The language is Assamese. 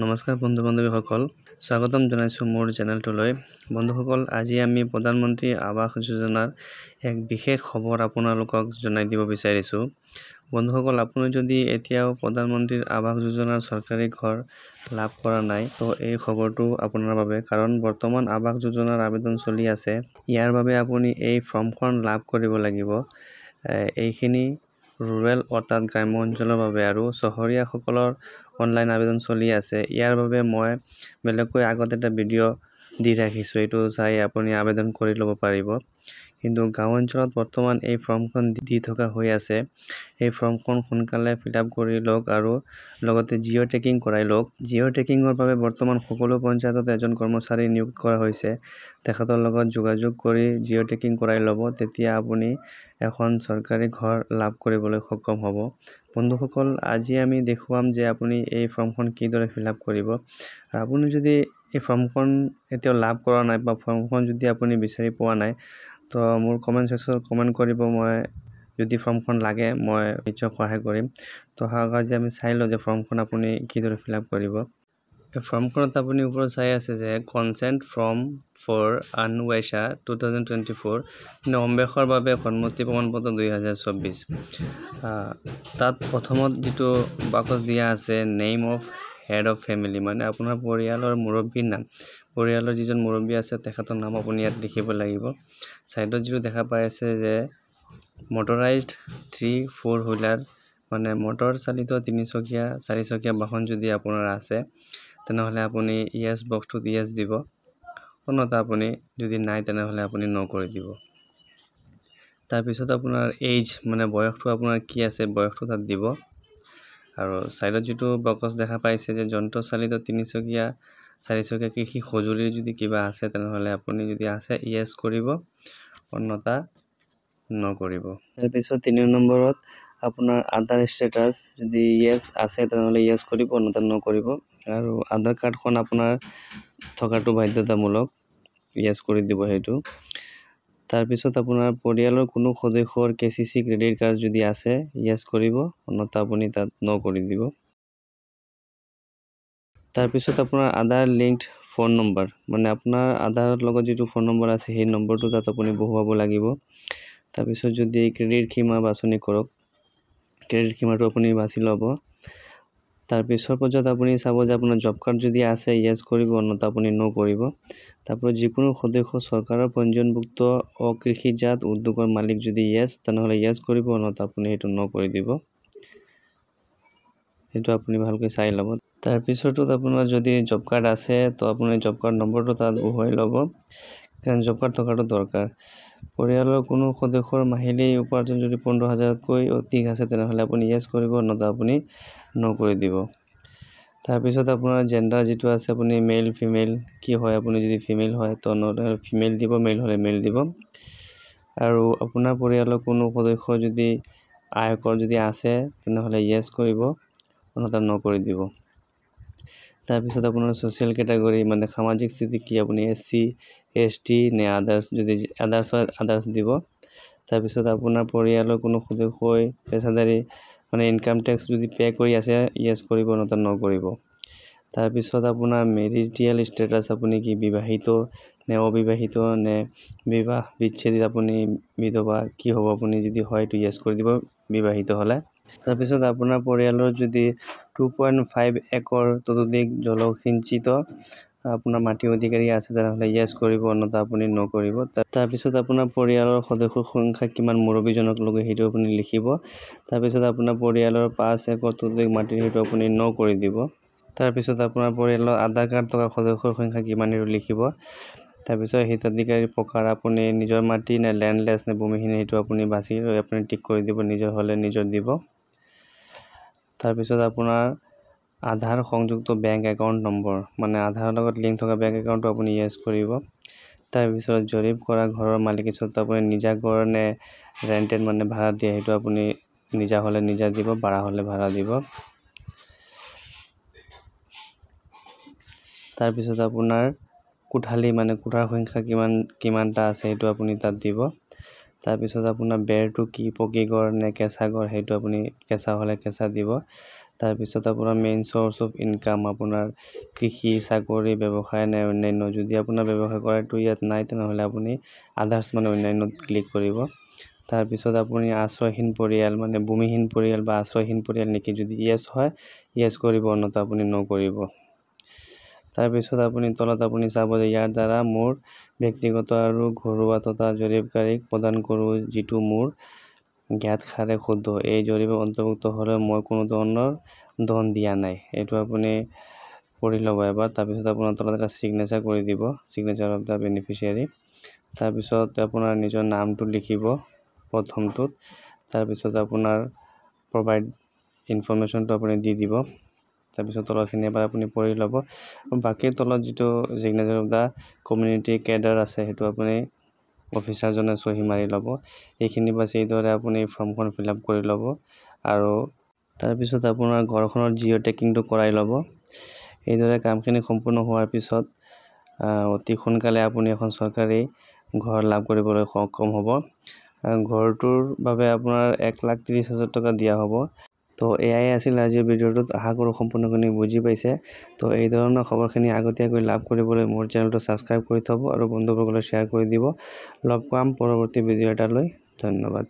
নমস্কাৰ বন্ধু বান্ধৱীসকল স্বাগতম জনাইছো মোৰ চেনেলটোলৈ বন্ধুসকল আজি আমি প্ৰধানমন্ত্ৰী আৱাস যোজনাৰ এক বিশেষ খবৰ আপোনালোকক জনাই দিব বিচাৰিছো বন্ধুসকল আপুনি যদি এতিয়াও প্ৰধানমন্ত্ৰীৰ আৱাস যোজনাৰ চৰকাৰী ঘৰ লাভ কৰা নাই তো এই খবৰটো আপোনাৰ বাবে কাৰণ বৰ্তমান আৱাস যোজনাৰ আবেদন চলি আছে ইয়াৰ বাবে আপুনি এই ফৰ্মখন লাভ কৰিব লাগিব এইখিনি rural অৰ্থাৎ গ্ৰাম্য অঞ্চলৰ বাবে আৰু চহৰীয়া সকলৰ অনলাইন আবেদন চলি আছে ইয়াৰ বাবে মই বেলেগকৈ আগত এটা ভিডিও দি ৰাখিছো এটো চাই আপুনি আবেদন কৰি ল'ব পাৰিব কিন্তু গাঁও অঞ্চলত বৰ্তমান এই ফৰ্মখন দি থকা হৈ আছে এই ফৰ্মখন সোনকালে ফিলআপ কৰি লওক আৰু লগতে জিঅ টেকিং কৰাই লওক জিঅ টেকিংৰ বাবে বৰ্তমান সকলো পঞ্চায়তত এজন কৰ্মচাৰী নিয়োগ কৰা হৈছে তেখেতৰ লগত যোগাযোগ কৰি জিঅ টেকিং কৰাই ল'ব তেতিয়া আপুনি এখন চৰকাৰী ঘৰ লাভ কৰিবলৈ সক্ষম হ'ব বন্ধুসকল আজি আমি দেখুৱাম যে আপুনি এই ফৰ্মখন কিদৰে ফিলআপ কৰিব আৰু আপুনি যদি এই ফৰ্মখন এতিয়া লাভ কৰা নাই বা ফৰ্মখন যদি আপুনি বিচাৰি পোৱা নাই তো মোৰ কমেন্ট সেকশনত কমেন্ট কৰিব মই যদি ফৰ্মখন লাগে মই নিশ্চয় সহায় কৰিম তো হাগাজি আমি চাই লও যে ফৰ্মখন আপুনি কিদৰে ফিলআপ কৰিব এই ফৰ্মখনত আপুনি ওপৰত চাই আছে যে কনসেন্ট ফ্ৰম ফৰ আনৱেশা 2024 নৱেম্বৰৰ বাবে সন্মতি প্ৰমাণপত্ৰ 2024 তাত প্ৰথমত যেটো বাকচ দিয়া আছে name of head of family মানে আপোনাৰ পৰিয়ালৰ মুৰব্বীৰ নাম পৰিয়ালৰ যিজন মুৰব্বী আছে তেখেতৰ নাম আপুনি ইয়াত লিখিব লাগিব সাইডত যেটো দেখা পাই আছে যে motorized 3-4 হুইলাৰ মানে মটৰ চালিত 3-চকীয়া 4-চকীয়া বাহন যদি আপোনাৰ আছে তেনেহলে আপুনি ইয়েস বক্সটো ইয়েস দিব অন্যথা আপুনি যদি নাই তেনেহলে আপুনি নো কৰি দিব তাৰ পিছত আপোনাৰ এজ মানে বয়সটো আপোনাৰ কি আছে বয়সটো তাত দিব আৰু সাইডত যেটো বক্স দেখা পাইছে যে যন্ত্ৰ চালিত 3-চকীয়া 4-চকীয়া কৃষি সঁজুলিৰ যদি কিবা আছে তেনেহলে আপুনি যদি আছে ইয়েস কৰিব অন্যথা নো কৰিব তাৰ পিছত 3 নম্বৰত আপোনাৰ আধাৰ ষ্টেটাস যদি ইয়েস আছে তেনেহলে ইয়েস কৰিব অন্যথা নো কৰিব আৰু আধাৰ কাৰ্ডখন আপোনাৰ থকাটো বাধ্যতামূলক ইয়েস কৰি দিব হেতু তাৰ পিছত আপোনাৰ পৰিয়ালৰ কোনো সদস্যৰ কেচিচি ক্ৰেডিট কাৰ্ড যদি আছে ইয়েস কৰিব অন্যথা আপুনি তাত নো কৰি দিব তাৰ পিছত আপোনাৰ আধাৰ লিংকড ফোন নম্বৰ মানে আপোনাৰ আধাৰৰ লগত যেটো ফোন নম্বৰ আছে সেই নম্বৰটো তাত আপুনি বহুৱাব লাগিব তাৰ পিছত যদি ক্ৰেডিট সীমা বাছনি কৰক ক্ৰেডিট সীমাটো আপুনি বাছি ল'ব তাৰ পিছৰ পৰ্যায়ত আপুনি চাব যে আপোনাৰ জব কাৰ্ড যদি আছে ইয়েস কৰিব অন্যথা আপুনি নো কৰিব তাৰপৰ যিকোনো সদস্য সৰকাৰেৰ পঞ্জীয়নভুক্ত অকৃষিজাত উদ্যোগৰ মালিক যদি ইয়েস তেনেহলে ইয়েস কৰিব অন্যথা আপুনি হেতু নো কৰি দিব হেতু আপুনি ভালকৈ চাই ল'ব তাৰ পিছতত আপোনাৰ যদি জব কাৰ্ড আছে তো আপুনি জব কাৰ্ড নম্বৰটো তাত বহুৱাই ল'ব কাৰণ জব কাৰ্ড থকাটো দৰকাৰ পৰিয়ালৰ কোনো সদস্যৰ মাহিলী উপাৰ্জন যদি 15000 কৈ অধিক আছে তেনেহলে আপুনি ইয়েস কৰিব অন্যথা আপুনি নো কৰি দিব তাৰ পিছত আপোনাৰ জেন্ডাৰ যেটো আছে আপুনি মেল ফিমেল কি হয় আপুনি যদি ফিমেল হয় তো ফিমেল দিব মেল হলে মেল দিব আৰু আপোনাৰ পৰিয়ালৰ কোনো সদস্য যদি আয়কৰ যদি আছে তেনেহলে ইয়েস কৰিব অন্যথা নো কৰি দিব তাৰ পিছত আপোনাৰ সোশ্যাল ক্যাটাগৰী মানে সামাজিক স্থিতি কি আপুনি এসসি এসটি নে আদাৰ্স যদি আদাৰ্স দিব তাৰ পিছত আপোনাৰ পৰিয়ালৰ কোনো সদস্যই পেছাদাৰী মানে ইনকাম ট্যাক্স যদি পে কৰি আছে ইয়েস কৰিব অন্যথা নো কৰিব তাৰ পিছত আপোনাৰ মেৰিটিয়াল ষ্টেটাস আপুনি কি বিবাহিত নে অবিবাহিত নে বিবাহ বিচ্ছেদিত আপুনি বিধৱা কি হ'ব আপুনি যদি হয় তো ইয়েস কৰি দিব বিবাহিত হলে তাৰ পিছত আপোনাৰ পৰিয়ালৰ যদি 2.5 একৰ ততোধিক জলসিঞ্চিত আপোনাৰ মাটি অধিকাৰী আছে তেনেহলে ইয়েস কৰিব অন্যথা আপুনি নো কৰিব তাৰ পিছত আপোনাৰ পৰিয়ালৰ সদস্যৰ সংখ্যা কিমান মুৰব্বীজনক লগে হেতু আপুনি লিখিব তাৰ পিছত আপোনাৰ পৰিয়ালৰ 5 একৰ ততোধিক মাটি হেতু আপুনি নো কৰি দিব তাৰ পিছত আপোনাৰ পৰিয়ালৰ আধাৰ কাৰ্ড থকা সদস্যৰ সংখ্যা কিমান হেতু লিখিব তাৰ পিছত হিতাধিকাৰী প্ৰকাৰ আপুনি নিজৰ মাটি নে ল্যান্ডলেস নে ভূমিহীন হেতু আপুনি বাছি লৈ আপুনি টিক কৰি দিব নিজৰ হলে নিজৰ দিব তাৰ পিছত আপোনাৰ আধাৰ সংযুক্ত বেংক একাউন্ট নম্বৰ মানে আধাৰৰ লগত লিংক থকা বেংক একাউন্টটো আপুনি ইয়েস কৰিব তাৰ পিছত জৰিপ কৰা ঘৰৰ মালিকীস্বত্ব আপুনি নিজা ঘৰ নে ৰেন্টেড মানে ভাড়া দিয়ে হেতু আপুনি নিজা হলে নিজা দিব ভাড়া হলে ভাড়া দিব তাৰ পিছত আপোনাৰ কোঠালি মানে কোঠাৰ সংখ্যা কিমানটা আছে হেতু আপুনি তাত দিব তাৰ পিছত আপোনাৰ বেৰটো কি পকি ঘৰ নে কেঁচা ঘৰ হেতু আপুনি কেঁচা হলে কেঁচা দিব তাৰপিছত আপোনাৰ মেইন চ'ৰ্চ অফ ইনকাম আপোনাৰ কৃষি চাকৰি ব্যৱসায় নে অন্যান্য। যদি আপোনাৰ ব্যৱসায় কৰাটো ইয়াত নাই তেনেহ'লে আপুনি আদাৰ্ছ মানে অন্যান্যত ক্লিক কৰিব। তাৰপিছত আপুনি আশ্ৰয়হীন পৰিয়াল মানে ভূমিহীন পৰিয়াল বা আশ্ৰয়হীন পৰিয়াল নেকি, যদি য়েছ হয় য়েছ কৰিব, অন্যথা আপুনি ন' কৰিব। তাৰপিছত আপুনি তলত আপুনি চাব যে ইয়াৰ দ্বাৰা মোৰ ব্যক্তিগত আৰু ঘৰুৱা তথা জৰীপকাৰীক প্ৰদান কৰোঁ যিটো মোৰ জ্ঞাত সাৰে শুদ্ধ। এই জৰীপত অন্তৰ্ভুক্ত হ'লে মই কোনো ধৰণৰ ধন দিয়া নাই। এইটো আপুনি পঢ়ি ল'ব এবাৰ। তাৰপিছত আপোনাৰ তলত এটা ছিগনেচাৰ কৰি দিব, ছিগনেচাৰ অফ দ্য বেনিফিচিয়াৰী। তাৰপিছত আপোনাৰ নিজৰ নামটো লিখিব প্ৰথমটোত। তাৰপিছত আপোনাৰ প্ৰভাইড ইনফৰমেশ্যনটো আপুনি দি দিব। তাৰপিছত তলৰখিনি এবাৰ আপুনি পঢ়ি ল'ব। বাকী তলত যিটো signature of the community cadre আছে সেইটো আপুনি অফিচাৰজনে চহী মাৰি ল'ব। এইখিনি বাছ এইদৰে আপুনি ফৰ্মখন ফিল আপ কৰি ল'ব আৰু তাৰপিছত আপোনাৰ ঘৰখনৰ জিঅ' টেকিংটো কৰাই ল'ব। এইদৰে কামখিনি সম্পূৰ্ণ হোৱাৰ পিছত অতি সোনকালে আপুনি এখন চৰকাৰী ঘৰ লাভ কৰিবলৈ সক্ষম হ'ব। ঘৰটোৰ বাবে আপোনাৰ 1,30,000 টকা দিয়া হ'ব। তো এয়াই আছিল আজিৰ ভিডিঅ'টোত। আশা কৰোঁ সম্পূৰ্ণখিনি বুজি পাইছে। তো এই ধৰণৰ খবৰখিনি আগতীয়াকৈ লাভ কৰিবলৈ মোৰ চেনেলটো ছাবস্ক্ৰাইব কৰি থ'ব আৰু বন্ধুবৰ্গলৈ শ্বেয়াৰ কৰি দিব। লগ পাম পৰৱৰ্তী ভিডিঅ' এটালৈ। ধন্যবাদ।